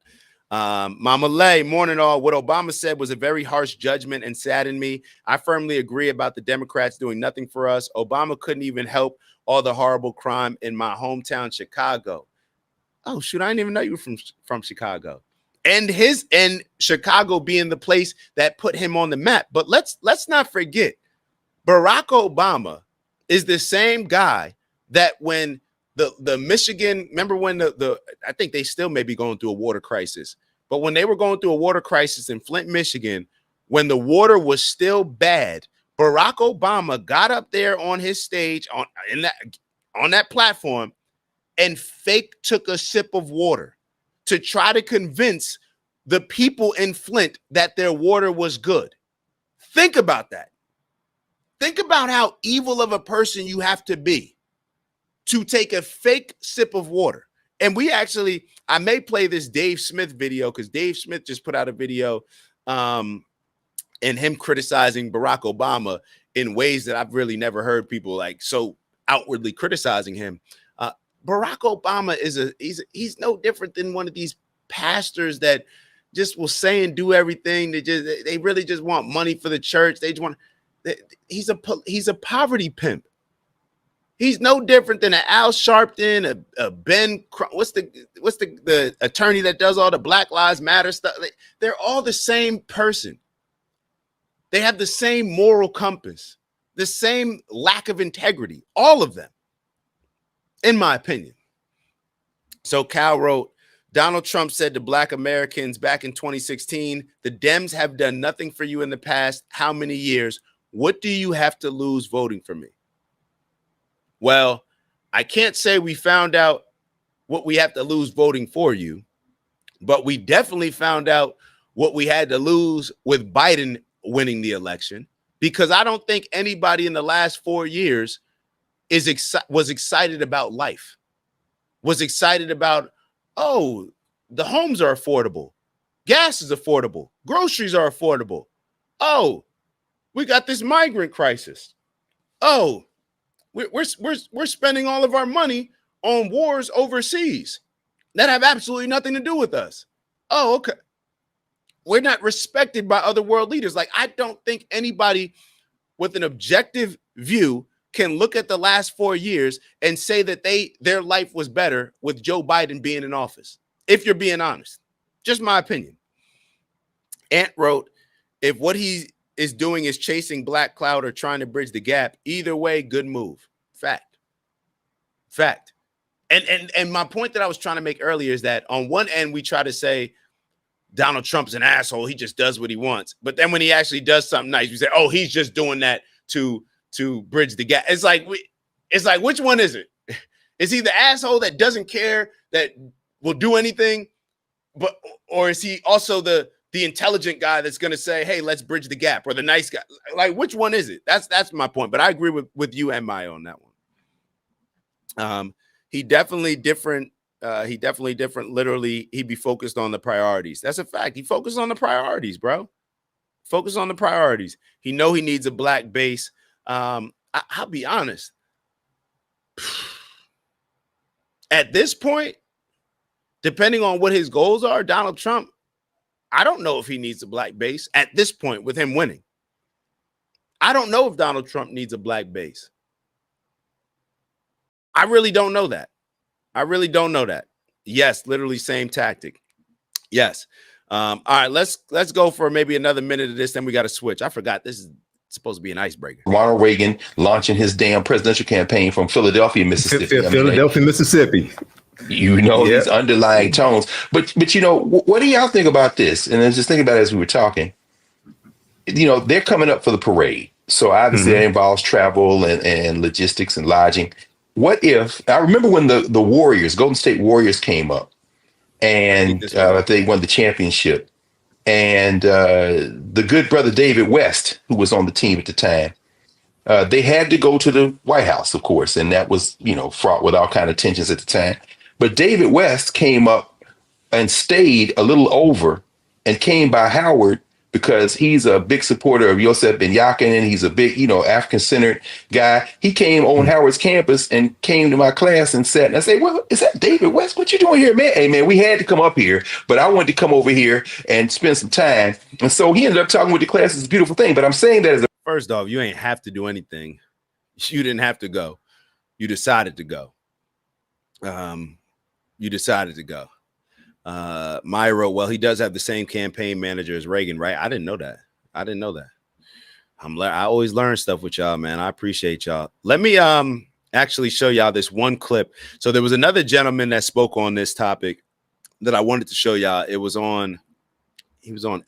Mama Lay, morning all. What Obama said was a very harsh judgment and saddened me. I firmly agree about the Democrats doing nothing for us. Obama couldn't even help all the horrible crime in my hometown, Chicago. Oh, shoot, I didn't even know you were from Chicago. And Chicago being the place that put him on the map. But let's not forget, Barack Obama is the same guy that when the Michigan, remember when I think they still may be going through a water crisis, but when they were going through a water crisis in Flint, Michigan, when the water was still bad, Barack Obama got up there on his stage on that platform and fake took a sip of water to try to convince the people in Flint that their water was good. Think about that. Think about how evil of a person you have to be to take a fake sip of water. And I may play this Dave Smith video because Dave Smith just put out a video and him criticizing Barack Obama in ways that I've really never heard people like so outwardly criticizing him. Barack Obama he's no different than one of these pastors that just will say and do everything. They really just want money for the church. He's a poverty pimp. He's no different than an Al Sharpton, a Ben. What's the attorney that does all the Black Lives Matter stuff? They're all the same person. They have the same moral compass, the same lack of integrity, all of them, in my opinion. So Cal wrote, Donald Trump said to Black Americans back in 2016, the Dems have done nothing for you in the past. How many years? What do you have to lose voting for me? Well, I can't say we found out what we have to lose voting for you, but we definitely found out what we had to lose with Biden winning the election, because I don't think anybody in the last 4 years was excited about life, was excited about, oh, the homes are affordable, gas is affordable, groceries are affordable. Oh, we got this migrant crisis. Oh, we're spending all of our money on wars overseas that have absolutely nothing to do with us. Oh, okay. We're not respected by other world leaders. Like, I don't think anybody with an objective view can look at the last 4 years and say that their life was better with Joe Biden being in office. If you're being honest, just my opinion. Ant wrote, if what he is doing is chasing black cloud or trying to bridge the gap, either way, good move. Fact. And my point that I was trying to make earlier is that on one end, we try to say Donald Trump's an asshole. He just does what he wants. But then when he actually does something nice, we say, oh, he's just doing that to bridge the gap. It's like which one is it? Is he the asshole that doesn't care, that will do anything, or is he also the intelligent guy that's going to say, hey, let's bridge the gap, or the nice guy? Like, which one is it? That's my point. But I agree with you and Maya on that one. He definitely different. Literally, he'd be focused on the priorities. That's a fact. He focused on the priorities, bro. Focus on the priorities. He needs a black base. I'll be honest. At this point, depending on what his goals are, Donald Trump, I don't know if he needs a black base at this point with him winning. I don't know if Donald Trump needs a black base. I really don't know that. Yes, literally same tactic. Yes. All right, let's go for maybe another minute of this, then we got to switch. I forgot this is supposed to be an icebreaker. Ronald Reagan launching his damn presidential campaign from Philadelphia, Mississippi. Philadelphia, Mississippi. These underlying tones. But what do y'all think about this? And I was just thinking about it as we were talking. They're coming up for the parade. So obviously that involves travel and logistics and lodging. What if, I remember when the Warriors, Golden State Warriors came up and they won the championship. And the good brother David West, who was on the team at the time, they had to go to the White House, of course. And that was, fraught with all kind of tensions at the time. But David West came up and stayed a little over and came by Howard because he's a big supporter of Yosef Ben Yakin, and he's a big, African-centered guy. He came on Howard's campus and came to my class and sat, and I said, well, is that David West? What you doing here, man? Hey, man, we had to come up here, but I wanted to come over here and spend some time. And so he ended up talking with the class. It's a beautiful thing. But I'm saying that as a first off, you ain't have to do anything. You didn't have to go. You decided to go. Maya wrote, well, he does have the same campaign manager as Reagan, right? I didn't know that. I always learn stuff with y'all, man. I appreciate y'all. Let me actually show y'all this one clip. So there was another gentleman that spoke on this topic that I wanted to show y'all. He was on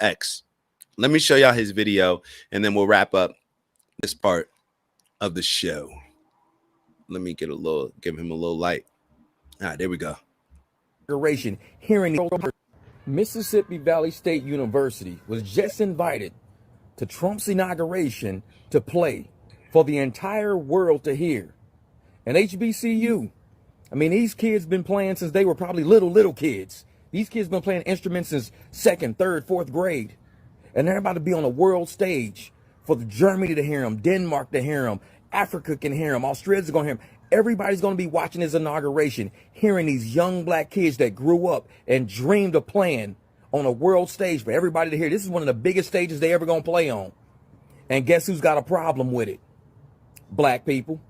X. Let me show y'all his video, and then we'll wrap up this part of the show. Let me give him a little light. All right, there we go. Hearing Mississippi Valley State University was just invited to Trump's inauguration to play for the entire world to hear. And HBCU, I mean, these kids been playing since they were probably little kids. These kids been playing instruments since 2nd, 3rd, 4th grade. And they're about to be on a world stage for Germany to hear them, Denmark to hear them, Africa can hear them, Australia's going to hear them. Everybody's going to be watching his inauguration, hearing these young black kids that grew up and dreamed of playing on a world stage for everybody to hear. This is one of the biggest stages they ever going to play on. And guess who's got a problem with it? Black people.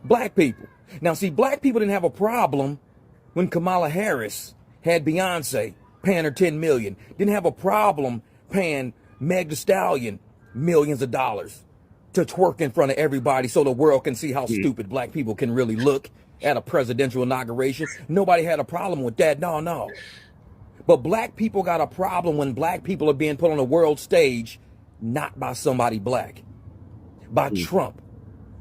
Black people. Now, see, black people didn't have a problem when Kamala Harris had Beyonce paying her $10 million. Didn't have a problem paying Meg Thee Stallion millions of dollars to twerk in front of everybody so the world can see how stupid black people can really look at a presidential inauguration. Nobody had a problem with that. No. But black people got a problem when black people are being put on a world stage, not by somebody black, by Trump,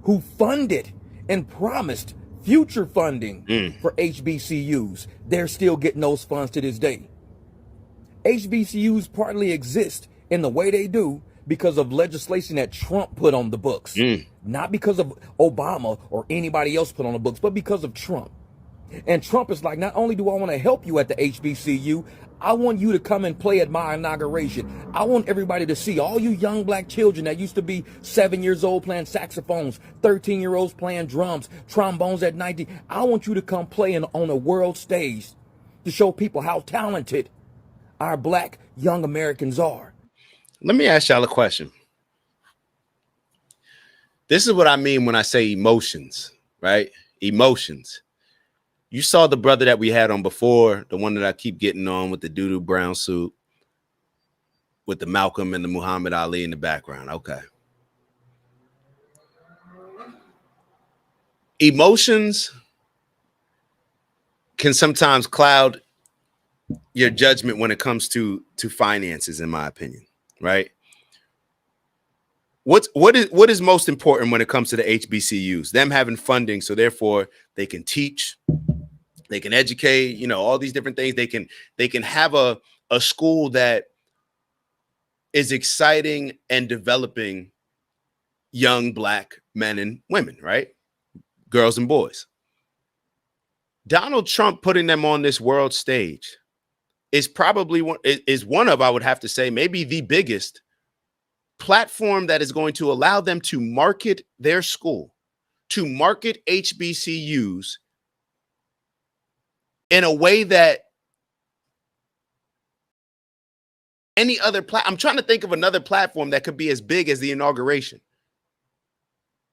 who funded and promised future funding for HBCUs. They're still getting those funds to this day. HBCUs partly exist in the way they do because of legislation that Trump put on the books. Not because of Obama or anybody else put on the books, but because of Trump. And Trump is like, not only do I want to help you at the HBCU, I want you to come and play at my inauguration. I want everybody to see all you young black children that used to be 7 years old playing saxophones, 13-year-olds playing drums, trombones at 19. I want you to come play on a world stage to show people how talented our black young Americans are. Let me ask y'all a question. This is what I mean when I say emotions, right? Emotions. You saw the brother that we had on before, the one that I keep getting on with the doo-doo brown suit, with the Malcolm and the Muhammad Ali in the background. Okay. Emotions can sometimes cloud your judgment when it comes to finances, in my opinion, right? What is most important when it comes to the HBCUs? Them having funding, so therefore they can teach, they can educate, all these different things. They can have a school that is exciting and developing young Black men and women, right? Girls and boys. Donald Trump putting them on this world stage is probably one of, I would have to say, maybe the biggest platform that is going to allow them to market their school, to market HBCUs in a way that any other I'm trying to think of another platform that could be as big as the inauguration,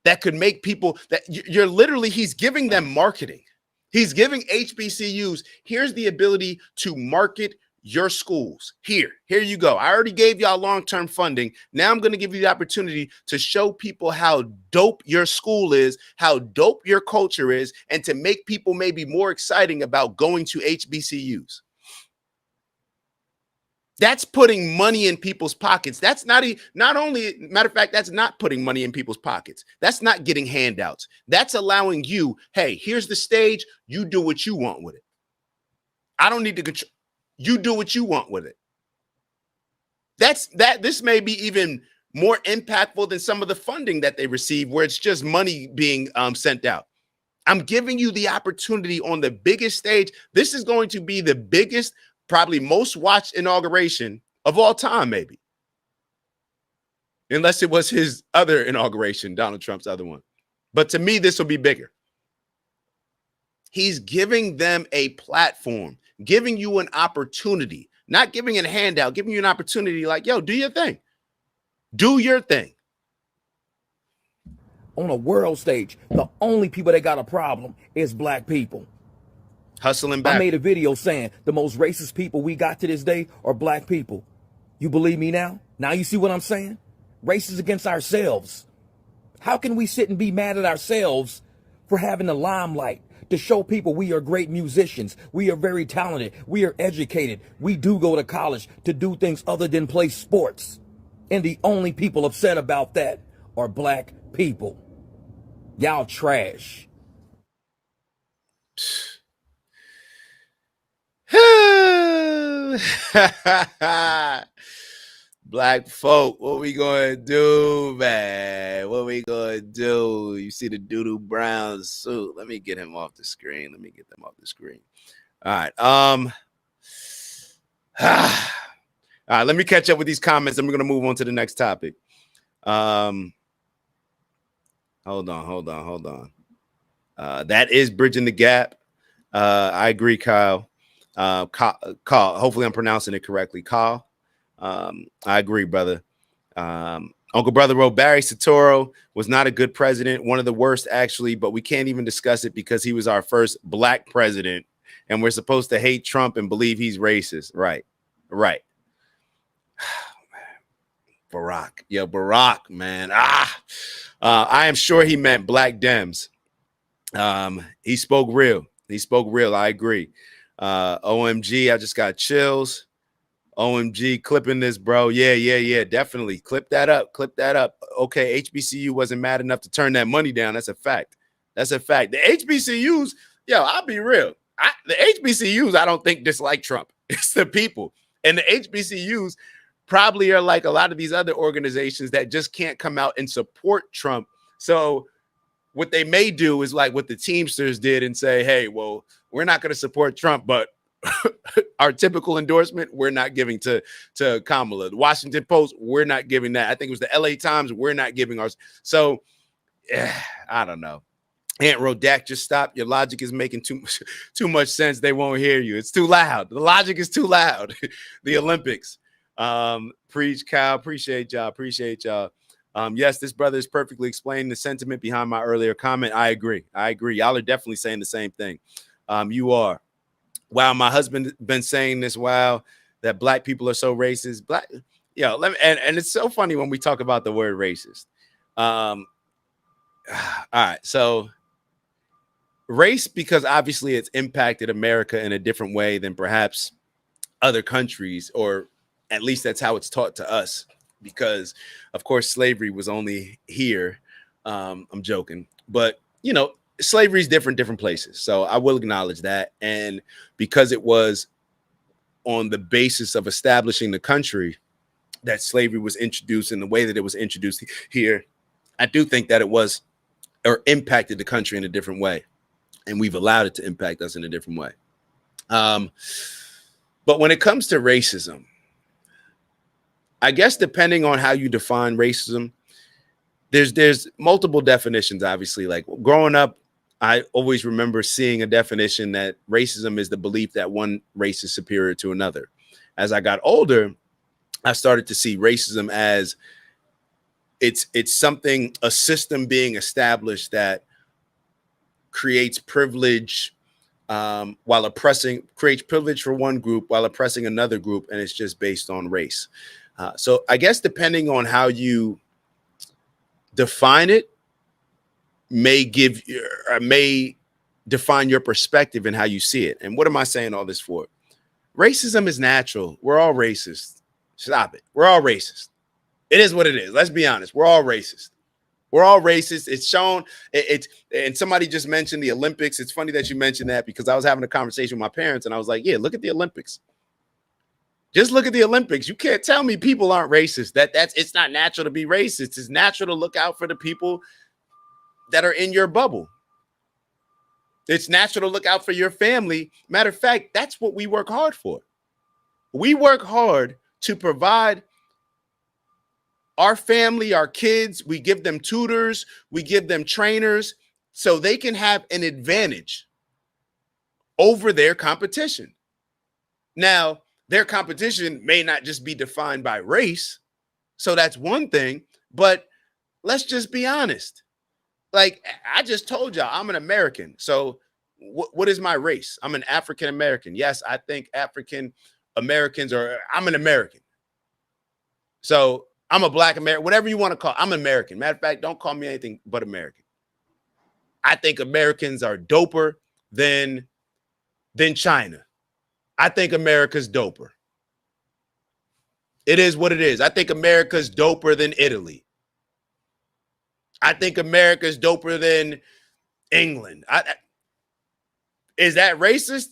that could make people that you're literally, he's giving them marketing. He's giving HBCUs, here's the ability to market your schools. Here you go. I already gave y'all long-term funding. Now I'm going to give you the opportunity to show people how dope your school is, how dope your culture is, and to make people maybe more exciting about going to HBCUs. That's putting money in people's pockets. That's not only, matter of fact, that's not putting money in people's pockets. That's not getting handouts. That's allowing you, hey, here's the stage. You do what you want with it. I don't need to control. You do what you want with it. This may be even more impactful than some of the funding that they receive, where it's just money being sent out. I'm giving you the opportunity on the biggest stage. This is going to be the biggest, probably most watched inauguration of all time, maybe. Unless it was his other inauguration, Donald Trump's other one. But to me, this will be bigger. He's giving them a platform, giving you an opportunity, not giving a handout, giving you an opportunity like, yo, do your thing. Do your thing. On a world stage, the only people that got a problem is Black people. Hustling back. I made a video saying the most racist people we got to this day are Black people. You believe me now? Now you see what I'm saying? Racist against ourselves. How can we sit and be mad at ourselves for having the limelight to show people we are great musicians, we are very talented, we are educated, we do go to college to do things other than play sports? And the only people upset about that are Black people. Y'all trash. Black folk, what we gonna do, man? What we gonna do? You see the doo-doo brown suit. Let me get him off the screen. Let me get them off the screen. All right. All right, let me catch up with these comments and we're gonna move on to the next topic. Hold on. That is bridging the gap. I agree, Kyle. Kyle, hopefully I'm pronouncing it correctly. Kyle. I agree, brother. Uncle Brother wrote, Barry Soetoro was not a good president, one of the worst, actually, but we can't even discuss it because he was our first Black president, and we're supposed to hate Trump and believe he's racist. Right. Barack. Yo, Barack, man. I am sure he meant Black Dems. He spoke real. I agree. OMG, I just got chills. OMG, clipping this, bro. Yeah. Definitely. Clip that up. Okay, HBCU wasn't mad enough to turn that money down. That's a fact. The HBCUs, I'll be real. The HBCUs, I don't think dislike Trump. It's the people. And the HBCUs probably are like a lot of these other organizations that just can't come out and support Trump. So what they may do is like what the Teamsters did and say, hey, well, we're not going to support Trump, but our typical endorsement, we're not giving to Kamala. The Washington Post, we're not giving that. I think it was the LA Times, we're not giving ours. So, I don't know. Aunt Rodak, just stop. Your logic is making too much sense. They won't hear you. It's too loud. The logic is too loud. The Olympics. Preach, Kyle. Appreciate y'all. Yes, this brother is perfectly explaining the sentiment behind my earlier comment. I agree. Y'all are definitely saying the same thing. You are. Wow, my husband been saying this. Wow, that Black people are so racist. And it's so funny when we talk about the word racist. All right, so race, because obviously it's impacted America in a different way than perhaps other countries, or at least that's how it's taught to us, because of course slavery was only here. I'm joking, but slavery is different places. So I will acknowledge that. And because it was on the basis of establishing the country that slavery was introduced in the way that it was introduced here, I do think that it was, or impacted the country in a different way. And we've allowed it to impact us in a different way. But when it comes to racism, I guess depending on how you define racism, there's multiple definitions, obviously. Like growing up, I always remember seeing a definition that racism is the belief that one race is superior to another. As I got older, I started to see racism as it's something, a system being established that creates privilege while creates privilege for one group while oppressing another group, and it's just based on race. So I guess depending on how you define it, may define your perspective and how you see it. And what am I saying all this for? Racism is natural. We're all racist. Stop it. We're all racist. It is what it is. Let's be honest. We're all racist. We're all racist. It's shown. And somebody just mentioned the Olympics. It's funny that you mentioned that, because I was having a conversation with my parents and I was like, yeah, look at the Olympics. Just look at the Olympics. You can't tell me people aren't racist. It's not natural to be racist. It's natural to look out for the people that are in your bubble. It's natural to look out for your family. Matter of fact, that's what we work hard for. We work hard to provide our family, our kids. We give them tutors, we give them trainers so they can have an advantage over their competition. Now, their competition may not just be defined by race. So that's one thing, but let's just be honest. Like I just told y'all, I'm an American. So what is my race? I'm an African American. Yes, I think African Americans I'm an American. So I'm a Black American, whatever you want to call. I'm an American. Matter of fact, don't call me anything but American. I think Americans are doper than China. I think America's doper. It is what it is. I think America's doper than Italy. I think America's doper than England. Is that racist?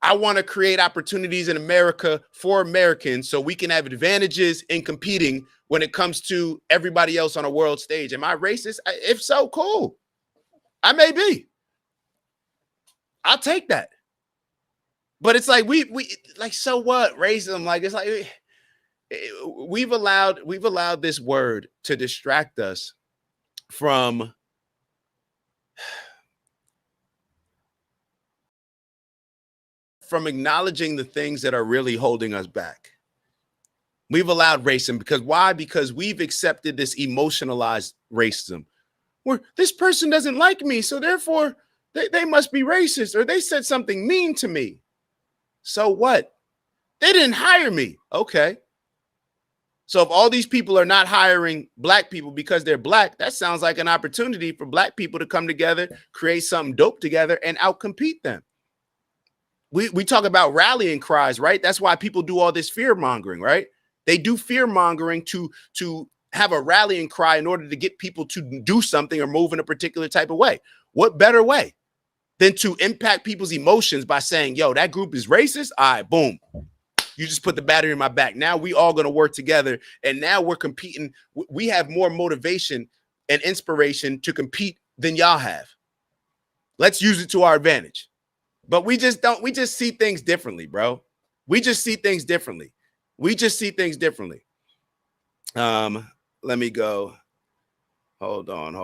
I want to create opportunities in America for Americans so we can have advantages in competing when it comes to everybody else on a world stage. Am I racist? If so, cool. I may be. I'll take that. But it's like we like, so what? Racism, like, it's like we've allowed this word to distract us from acknowledging the things that are really holding us back. We've allowed racism because why? Because we've accepted this emotionalized racism where this person doesn't like me, so therefore they must be racist, or they said something mean to me. So what? They didn't hire me. Okay. So if all these people are not hiring Black people because they're Black, that sounds like an opportunity for Black people to come together, create something dope together, and outcompete them. We talk about rallying cries, right? That's why people do all this fear mongering, right? They do fear mongering to have a rallying cry in order to get people to do something or move in a particular type of way. What better way than to impact people's emotions by saying, yo, that group is racist? All right, boom. You just put the battery in my back. Now we all going to work together. And now we're competing. We have more motivation and inspiration to compete than y'all have. Let's use it to our advantage. But we just see things differently, bro. We just see things differently. Let me go. Hold on.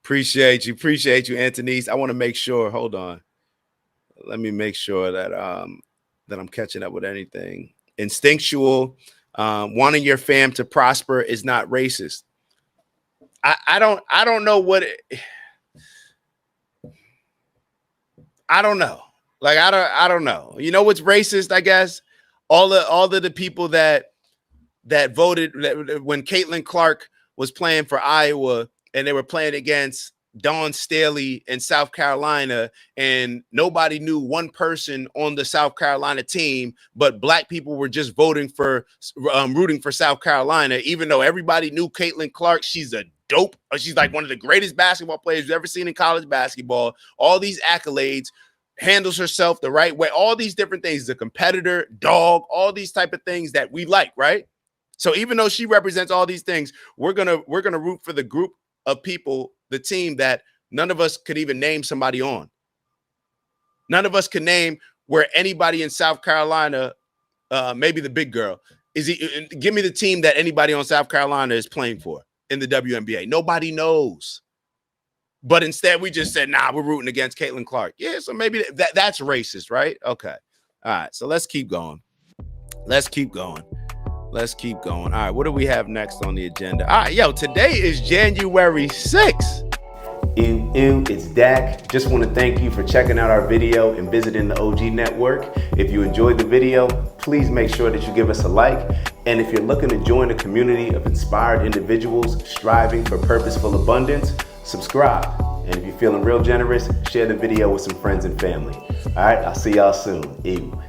Appreciate you, Antonice. I want to make sure. Hold on. Let me make sure that that I'm catching up with anything. Instinctual, wanting your fam to prosper is not racist. I don't know what I don't know. Like I don't know. You know what's racist? I guess all of the people that voted when Caitlin Clark was playing for Iowa and they were playing against Dawn Staley in South Carolina, and nobody knew one person on the South Carolina team, but black people were just rooting for South Carolina, even though everybody knew Caitlin Clark. She's a dope. She's like one of the greatest basketball players you've ever seen in college basketball. All these accolades, handles herself the right way, all these different things, the competitor, dog, all these type of things that we like, right? So even though she represents all these things, we're gonna root for the group of people, the team that none of us could even name somebody on. None of us could name where anybody in South Carolina, maybe the big girl, give me the team that anybody on South Carolina is playing for in the WNBA. Nobody knows. But instead, we just said, nah, we're rooting against Caitlin Clark. Yeah, so maybe that's racist, right? Okay. All right, so let's keep going. Let's keep going. All right, what do we have next on the agenda? All right, yo, today is January 6th. It's Dak. Just want to thank you for checking out our video and visiting the OG Network. If you enjoyed the video, please make sure that you give us a like. And if you're looking to join a community of inspired individuals striving for purposeful abundance, subscribe. And if you're feeling real generous, share the video with some friends and family. All right, I'll see y'all soon. Ew.